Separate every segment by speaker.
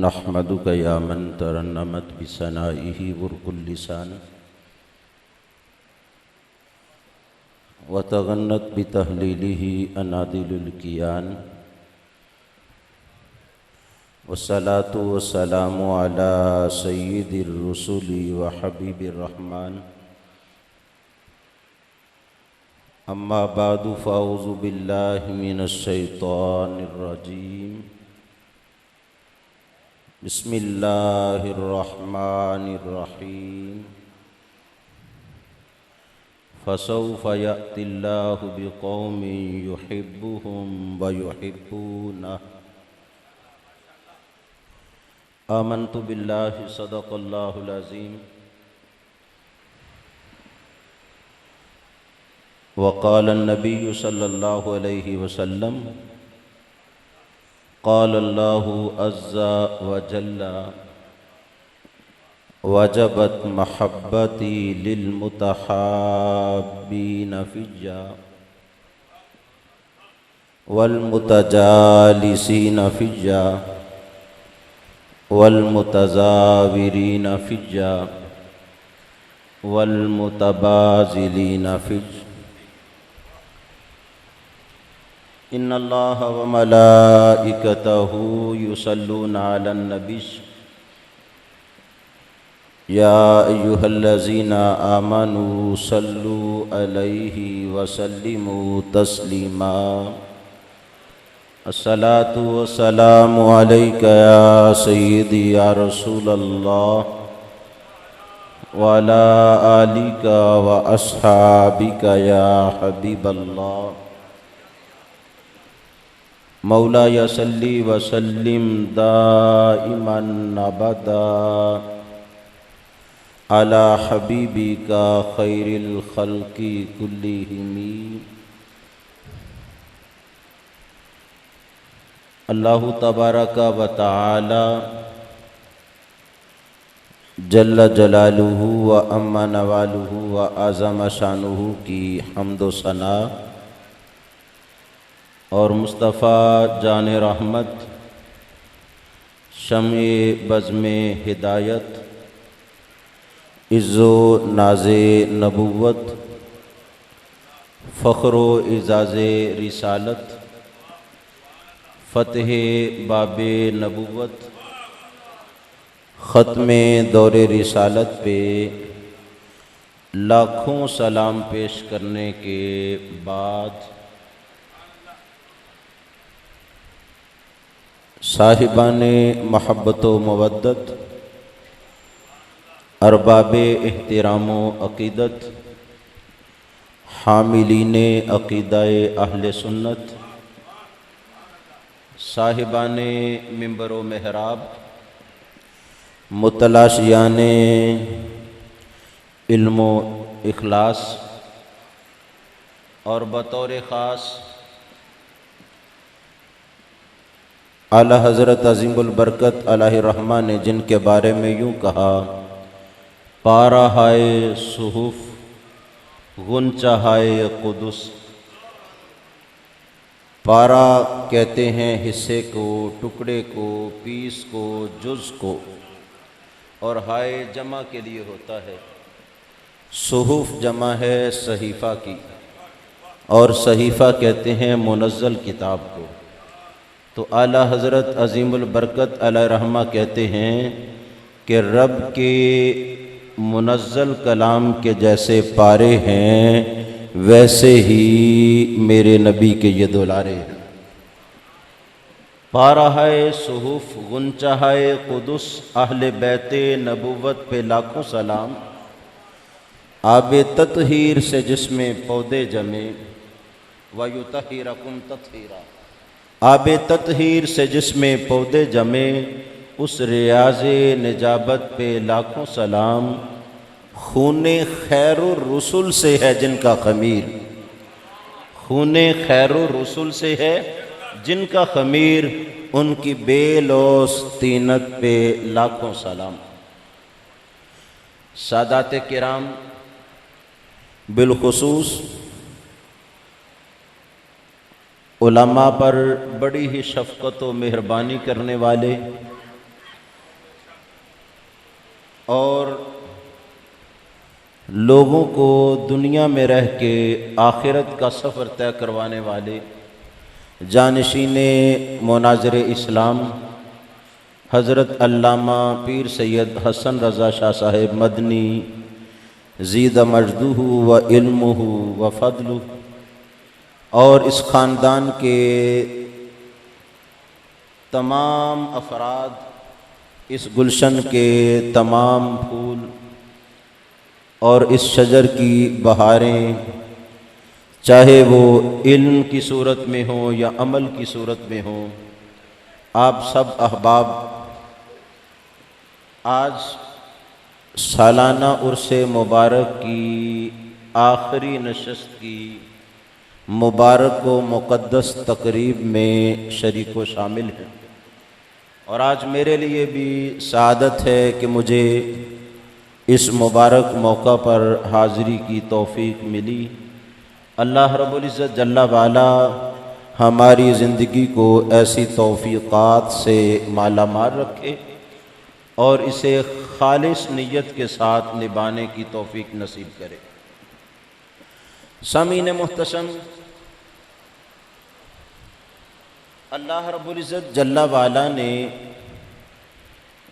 Speaker 1: نحمدك يا من ترنمت بثنائه برق اللسان وتغنت بتهليله أناديل الكيان، والصلاة والسلام على سيد الرسل وحبيب الرحمن. أما بعد فأعوذ بالله من الشيطان الرجيم. بسم الله الرحمن الرحيم. فسوف يأتي الله بقوم يحبهم ويحبونه. آمنت بالله صدق الله العظيم. وقال النبي صلى الله عليه وسلم: قال الله عز وجل: وجبت محبتي للمتحابين فيا والمتجالسين فيا والمتزاورين فيا والمتبازلين فيا. إن الله وملائكته يصلون على النبي يا أيها الذين آمنوا صلوا عليه وسلموا تسليما. الصلاة والسلام عليك يا سيدي يا رسول الله وعلى آلك وأصحابك يا حبيب الله. مولاي صل وسلم دائما أبدا على حبيبك خير الخلق كلهم. اللہ تبارک و تعالی جل جلالہ و عم نوالہ و اعظم شانہ کی حمد و ثنا اور مصطفیٰ جان رحمت، شمع بزم ہدایت، عز و ناز نبوت، فخر و اعزاز رسالت، فتح باب نبوت، ختم دور رسالت پہ لاکھوں سلام پیش کرنے کے بعد صاحبان محبت و مودت، ارباب احترام و عقیدت، حاملین عقیدہ اہل سنت، صاحبان منبر و محراب، متلاشیان علم و اخلاص، اور بطور خاص اعلیٰ حضرت عظیم البرکت علیہ الرحمٰن نے جن کے بارے میں یوں کہا: پارا ہائے صحف غنچہ ہائے قدس. پارا کہتے ہیں حصے کو، ٹکڑے کو، پیس کو، جز کو، اور ہائے جمع کے لیے ہوتا ہے. صحف جمع ہے صحیفہ کی، اور صحیفہ کہتے ہیں منزل کتاب کو. تو اعلیٰ حضرت عظیم البرکت علیہ الرحمہ کہتے ہیں کہ رب کے منزل کلام کے جیسے پارے ہیں ویسے ہی میرے نبی کے یہ دولارے ہیں. پارہ ہے صحف غنچہ ہے قدس، اہل بیت نبوت پہ لاکھوں سلام. آب تطہیر سے جس میں پودے جمے وَيُطَهِّرَكُمْ تَطْهِيرًا. آب تطہیر سے جس میں پودے جمے، اس ریاض نجابت پہ لاکھوں سلام. خون خیر الرسل سے ہے جن کا خمیر، خون خیر الرسل سے ہے جن کا خمیر، ان کی بیل و طینت پہ لاکھوں سلام. سادات کرام، بالخصوص علماء پر بڑی ہی شفقت و مہربانی کرنے والے، اور لوگوں کو دنیا میں رہ کے آخرت کا سفر طے کروانے والے جانشین مناظر اسلام حضرت علامہ پیر سید حسن رضا شاہ صاحب مدنی زید مجدہ و علمہ و فضلہ، اور اس خاندان کے تمام افراد، اس گلشن کے تمام پھول اور اس شجر کی بہاریں، چاہے وہ علم کی صورت میں ہوں یا عمل کی صورت میں ہوں، آپ سب احباب آج سالانہ عرس مبارک کی آخری نشست کی مبارک و مقدس تقریب میں شریک و شامل ہیں، اور آج میرے لیے بھی سعادت ہے کہ مجھے اس مبارک موقع پر حاضری کی توفیق ملی۔ اللہ رب العزت جل وعلا ہماری زندگی کو ایسی توفیقات سے مالا مال رکھے اور اسے خالص نیت کے ساتھ نبھانے کی توفیق نصیب کرے۔ سامعین محتشم، اللہ رب العزت جل وعلا نے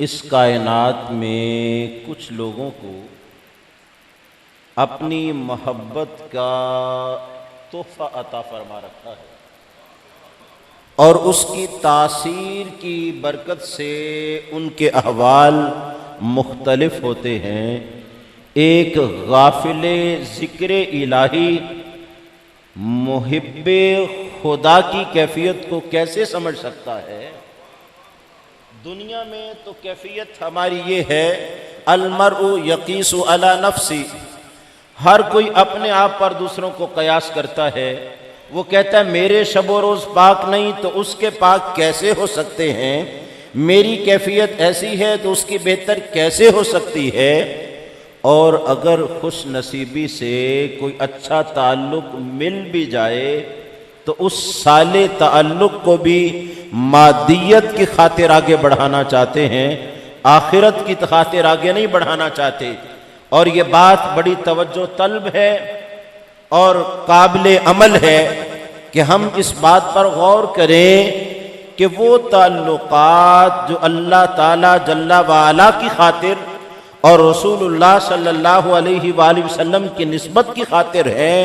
Speaker 1: اس کائنات میں کچھ لوگوں کو اپنی محبت کا تحفہ عطا فرما رکھا ہے، اور اس کی تاثیر کی برکت سے ان کے احوال مختلف ہوتے ہیں۔ ایک غافل ذکر الہی محب خدا کی کیفیت کو کیسے سمجھ سکتا ہے؟ دنیا میں تو کیفیت ہماری یہ ہے، المرء یقیس علی نفسی، ہر کوئی اپنے آپ پر دوسروں کو قیاس کرتا ہے۔ وہ کہتا ہے میرے شب و روز پاک نہیں تو اس کے پاک کیسے ہو سکتے ہیں، میری کیفیت ایسی ہے تو اس کی بہتر کیسے ہو سکتی ہے۔ اور اگر خوش نصیبی سے کوئی اچھا تعلق مل بھی جائے تو اس صالح تعلق کو بھی مادیت کی خاطر آگے بڑھانا چاہتے ہیں، آخرت کی خاطر آگے نہیں بڑھانا چاہتے۔ اور یہ بات بڑی توجہ طلب ہے اور قابل عمل ہے کہ ہم اس بات پر غور کریں کہ وہ تعلقات جو اللہ تعالی جل وعلا کی خاطر اور رسول اللہ صلی اللہ علیہ وآلہ وسلم کی نسبت کی خاطر ہے،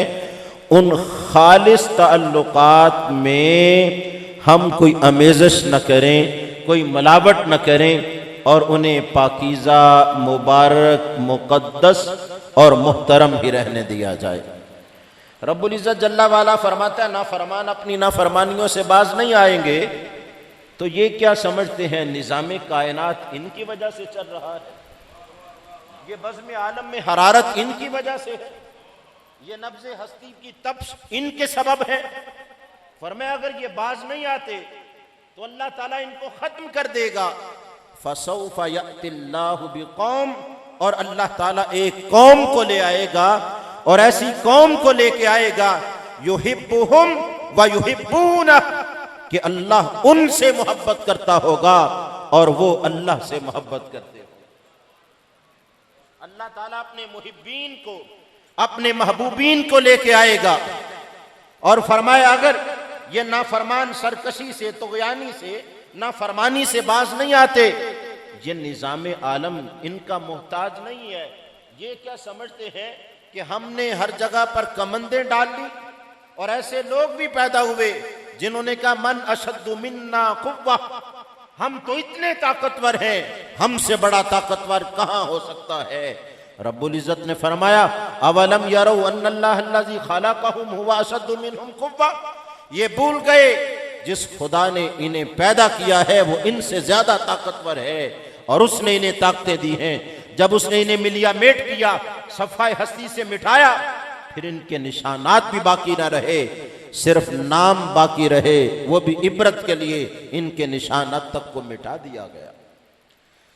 Speaker 1: ان خالص تعلقات میں ہم کوئی آمیزش نہ کریں، کوئی ملاوٹ نہ کریں، اور انہیں پاکیزہ، مبارک، مقدس اور محترم ہی رہنے دیا جائے۔ رب العزت جل وعلا فرماتا ہے نافرمان اپنی نافرمانیوں سے باز نہیں آئیں گے، تو یہ کیا سمجھتے ہیں نظام کائنات ان کی وجہ سے چل رہا ہے؟ یہ بزم عالم میں حرارت ان کی وجہ سے ہے؟ یہ نبض ہستی کی تپش ان کے سبب ہے؟ فرمایا اگر یہ باز نہیں آتے تو اللہ تعالیٰ ان کو ختم کر دے گا۔ فَسَوْفَ يَأْتِ اللَّهُ بِقَوْمٍ، اور اللہ تعالیٰ ایک قوم کو لے آئے گا، اور ایسی قوم کو لے کے آئے گا يُحِبُّهُمْ وَيُحِبُّونَهُ، کہ اللہ ان سے محبت کرتا ہوگا اور وہ اللہ سے محبت کرتے ہوں۔ اللہ تعالیٰ اپنے محبین کو، اپنے محبوبین کو لے کے آئے گا، اور فرمایا اگر یہ نافرمان سرکشی سے، طغیانی سے، نافرمانی سے باز نہیں آتے، یہ نظام عالم ان کا محتاج نہیں ہے۔ یہ کیا سمجھتے ہیں کہ ہم نے ہر جگہ پر کمندیں ڈال لی، اور ایسے لوگ بھی پیدا ہوئے جنہوں نے کہا من اشد منا قوہ، ہم تو اتنے طاقتور ہیں، ہم سے بڑا طاقتور کہاں ہو سکتا ہے؟ رب العزت نے فرمایا اولم یروا ان اللہ الذی خلقہم هو اشد منہم قوہ، یہ بھول گئے جس خدا نے انہیں پیدا کیا ہے وہ ان سے زیادہ طاقتور ہے، اور اس نے انہیں طاقتیں دی ہیں۔ جب اس نے انہیں ملیا میٹ کیا، صفحہ ہستی سے مٹایا، پھر ان کے نشانات بھی باقی نہ رہے، صرف نام باقی رہے، وہ بھی عبرت کے لیے ان کے نشانات تک کو مٹا دیا گیا۔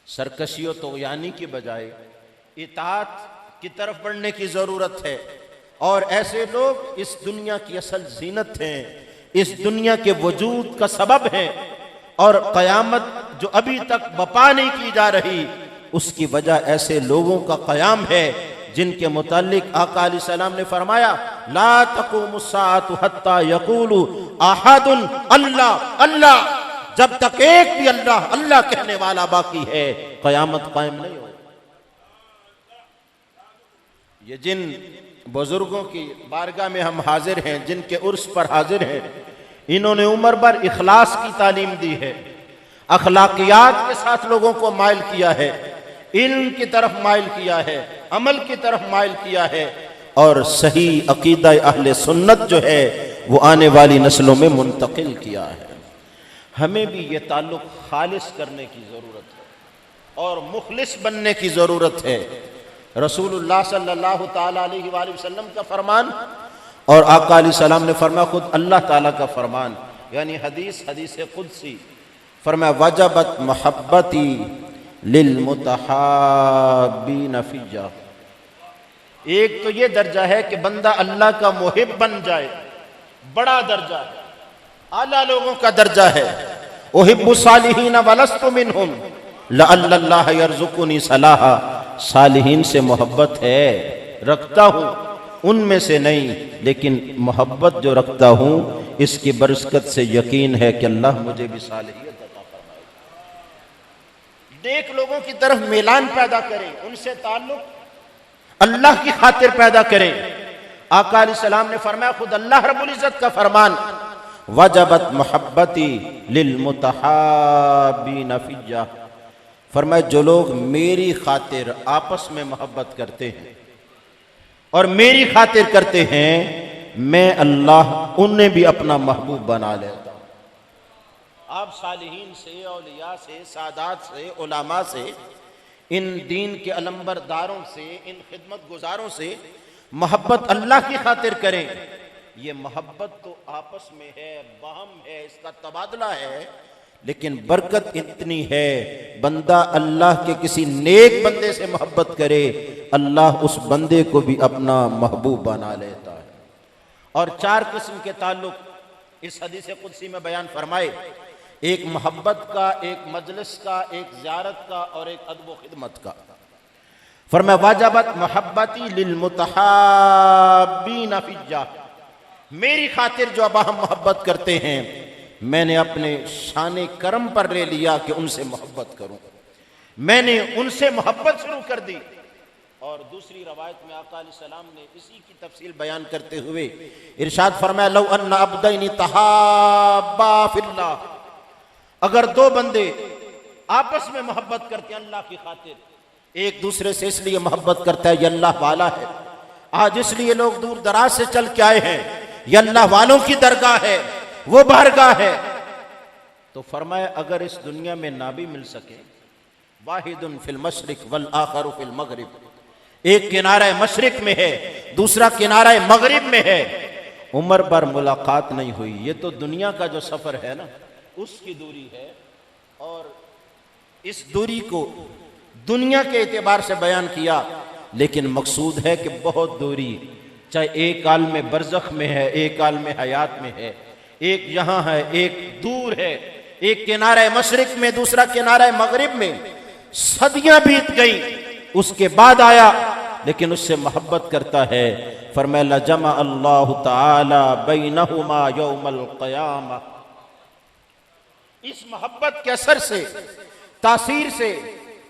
Speaker 1: سرکشی و طغیانی کی بجائے اطاعت کی طرف بڑھنے کی ضرورت ہے، اور ایسے لوگ اس دنیا کی اصل زینت ہیں، اس دنیا کے وجود کا سبب ہیں، اور قیامت جو ابھی تک بپا نہیں کی جا رہی اس کی وجہ ایسے لوگوں کا قیام ہے جن کے متعلق آقا علیہ السلام نے فرمایا لا تقوم الساعۃ حتی یقول احد اللہ اللہ، جب تک ایک بھی اللہ اللہ کہنے والا باقی ہے قیامت قائم نہیں ہو۔ یہ جن بزرگوں کی بارگاہ میں ہم حاضر ہیں، جن کے عرس پر حاضر ہیں، انہوں نے عمر بھر اخلاص کی تعلیم دی ہے، اخلاقیات کے ساتھ لوگوں کو مائل کیا ہے، علم کی طرف مائل کیا ہے، عمل کی طرف مائل کیا ہے، اور صحیح عقیدہ اہل سنت جو ہے وہ آنے والی نسلوں میں منتقل کیا ہے۔ ہمیں بھی یہ تعلق خالص کرنے کی ضرورت ہے اور مخلص بننے کی ضرورت ہے۔ رسول اللہ صلی اللہ تعالیٰ علیہ وآلہ وسلم کا فرمان اور آقا علیہ السلام نے فرمایا، خود اللہ تعالیٰ کا فرمان، یعنی حدیث قدسی، فرمایا وجبت محبتی للمتحابین فیہ۔ ایک تو یہ درجہ ہے کہ بندہ اللہ کا محب بن جائے، بڑا درجہ ہے، اعلیٰ لوگوں کا درجہ ہے۔ احب الصالحین ولست منہم لعل اللہ یرزقنی صلاحا، صالحین سے محبت ہے، رکھتا ہوں، ان میں سے نہیں، لیکن محبت جو رکھتا ہوں اس کی برکت سے یقین ہے کہ اللہ مجھے بھی صالحیت عطا فرمائے گا۔ نیک لوگوں کی طرف میلان پیدا کریں، ان سے تعلق اللہ کی خاطر پیدا کریں۔ آقا علیہ السلام نے فرمایا، خود اللہ رب العزت کا فرمان، وجبت محبتی للمتحابین فیہ، فرمایا جو لوگ میری خاطر آپس میں محبت کرتے ہیں اور میری خاطر کرتے ہیں، میں اللہ انہیں بھی اپنا محبوب بنا لیتا ہوں۔ آپ صالحین سے، اولیاء سے، سادات سے، علماء سے، ان دین کے علمبرداروں سے، ان خدمت گزاروں سے محبت اللہ کی خاطر کریں۔ یہ محبت تو آپس میں ہے، باہم ہے، اس کا تبادلہ ہے، لیکن برکت اتنی ہے، بندہ اللہ کے کسی نیک بندے سے محبت کرے، اللہ اس بندے کو بھی اپنا محبوب بنا لیتا ہے۔ اور 4 قسم کے تعلق اس حدیث قدسی میں بیان فرمائے، ایک محبت کا، ایک مجلس کا، ایک زیارت کا، اور ایک ادب و خدمت کا۔ فرمایا واجبت محبتی للمتحابین فیہ، میری خاطر جو اب ہم محبت کرتے ہیں، میں نے اپنے شان کرم پر لے لیا کہ ان سے محبت کروں، میں نے ان سے محبت شروع کر دی۔ اور دوسری روایت میں آقا علیہ السلام نے اسی کی تفصیل بیان کرتے ہوئے ارشاد فرمایا، لو ان عبدین تحابا فی اللہ، اگر 2 بندے آپس میں محبت کرتے ہیں اللہ کی خاطر، ایک دوسرے سے اس لیے محبت کرتا ہے یہ اللہ والا ہے، آج اس لیے لوگ دور دراز سے چل کے آئے ہیں، یہ اللہ والوں کی درگاہ ہے، وہ بارگاہ ہے، تو فرمایا اگر اس دنیا میں نہ بھی مل سکے، واحد فی المشرق والآخر فی المغرب، ایک کنارہ مشرق میں ہے، دوسرا کنارہ مغرب میں ہے، عمر بھر ملاقات نہیں ہوئی، یہ تو دنیا کا جو سفر ہے نا اس کی دوری ہے، اور اس دوری کو دنیا کے اعتبار سے بیان کیا، لیکن مقصود ہے کہ بہت دوری، چاہے ایک عالم برزخ میں ہے، ایک عالم حیات میں ہے، ایک یہاں ہے، ایک دور ہے، ایک کنارہ مشرق میں، دوسرا کنارہ مغرب میں، صدیاں بیت گئی، اس کے بعد آیا، لیکن اس سے محبت کرتا ہے۔ فرمایا لجمع اللہ تعالی بینہما یوم القیامہ، اس محبت کے اثر سے، تاثیر سے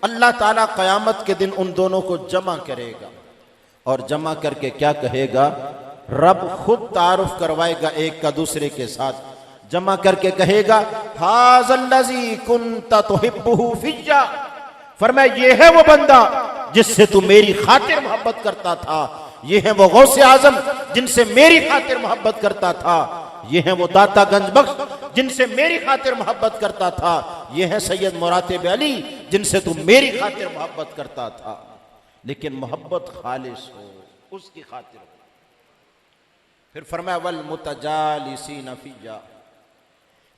Speaker 1: اللہ تعالیٰ قیامت کے دن ان دونوں کو جمع کرے گا، اور جمع کر کے کیا کہے گا؟ رب خود تعارف کروائے گا ایک کا دوسرے کے ساتھ، جمع کر کے کہے گا ھذا الذی کنت تحبہ فیہ، فرمایا یہ ہے وہ بندہ جس سے تو میری خاطر محبت کرتا تھا، یہ ہے وہ غوث اعظم جن سے میری خاطر محبت کرتا تھا، یہ ہیں وہ داتا گنج بخش جن سے میری خاطر محبت کرتا تھا، یہ ہیں سید مراتب علی جن سے تو میری خاطر محبت کرتا تھا، لیکن محبت خالص ہو، اس کی خاطر ہو۔ پھر فرمایا والمتجالسین فیہ،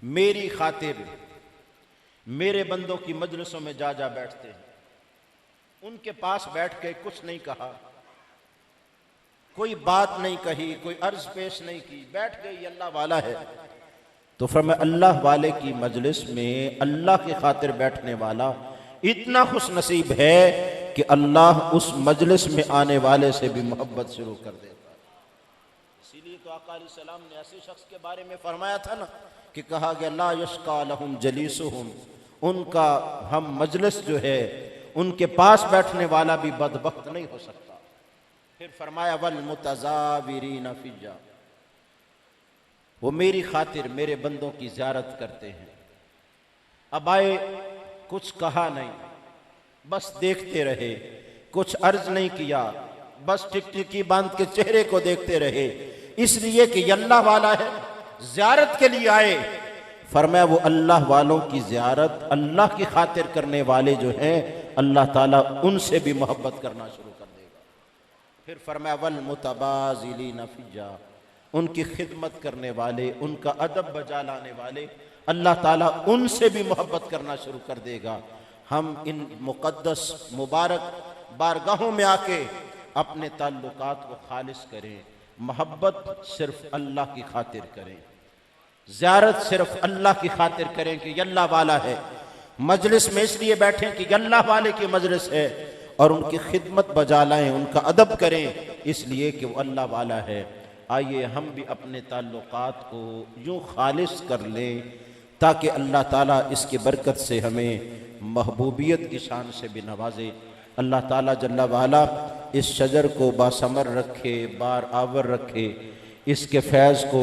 Speaker 1: میری خاطر میرے بندوں کی مجلسوں میں جا جا بیٹھتے ہیں، ان کے پاس بیٹھ کے کچھ نہیں کہا، کوئی بات نہیں کہی، کوئی عرض پیش نہیں کی، بیٹھ گئی، یہ اللہ والا ہے، تو فرمایا اللہ والے کی مجلس میں اللہ کی خاطر بیٹھنے والا اتنا خوش نصیب ہے کہ اللہ اس مجلس میں آنے والے سے بھی محبت شروع کر دیتا ہے۔ اسی لیے تو آقا علیہ السلام نے ایسے شخص کے بارے میں فرمایا تھا نا کہ کہا گیا لا یشقی لہم جلیسہم، ان کا ہم مجلس جو ہے ان کے پاس بیٹھنے والا بھی بدبخت نہیں ہو سکتا۔ پھر فرمایا والمتزاورین فیّا، وہ میری خاطر میرے بندوں کی زیارت کرتے ہیں۔ اب آئے، کچھ کہا نہیں، بس دیکھتے رہے، کچھ عرض نہیں کیا، بس ٹکٹکی باندھ کے چہرے کو دیکھتے رہے، اس لیے کہ یہ اللہ والا ہے، زیارت کے لیے آئے۔ فرمایا وہ اللہ والوں کی زیارت اللہ کی خاطر کرنے والے جو ہیں اللہ تعالیٰ ان سے بھی محبت کرنا شروع کر دے گا۔ پھر فرمایا والمتبازلین فیّا، ان کی خدمت کرنے والے، ان کا ادب بجا لانے والے، اللہ تعالیٰ ان سے بھی محبت کرنا شروع کر دے گا۔ ہم ان مقدس مبارک بارگاہوں میں آ کے اپنے تعلقات کو خالص کریں، محبت صرف اللہ کی خاطر کریں، زیارت صرف اللہ کی خاطر کریں کہ یہ اللہ والا ہے، مجلس میں اس لیے بیٹھیں کہ یہ اللہ والے کی مجلس ہے، اور ان کی خدمت بجا لائیں، ان کا ادب کریں اس لیے کہ وہ اللہ والا ہے۔ آئیے ہم بھی اپنے تعلقات کو یوں خالص کر لیں تاکہ اللہ تعالیٰ اس کی برکت سے ہمیں محبوبیت کی شان سے بھی نوازے۔ اللہ تعالیٰ جل وعلا اس شجر کو باثمر رکھے، بار آور رکھے، اس کے فیض کو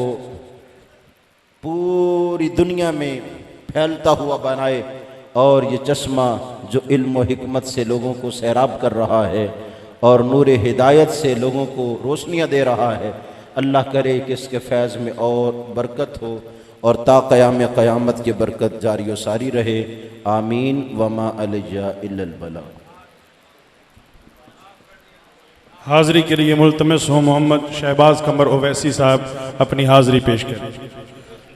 Speaker 1: پوری دنیا میں پھیلتا ہوا بنائے، اور یہ چشمہ جو علم و حکمت سے لوگوں کو سیراب کر رہا ہے اور نور ہدایت سے لوگوں کو روشنیاں دے رہا ہے، اللہ کرے کہ اس کے فیض میں اور برکت ہو اور تا قیام قیامت کی برکت جاری و ساری رہے۔ آمین۔ وما علیہ الا البلاغ۔
Speaker 2: حاضری کے لیے ملتمس ہوں محمد شہباز قمر اویسی صاحب اپنی حاضری پیش کریں۔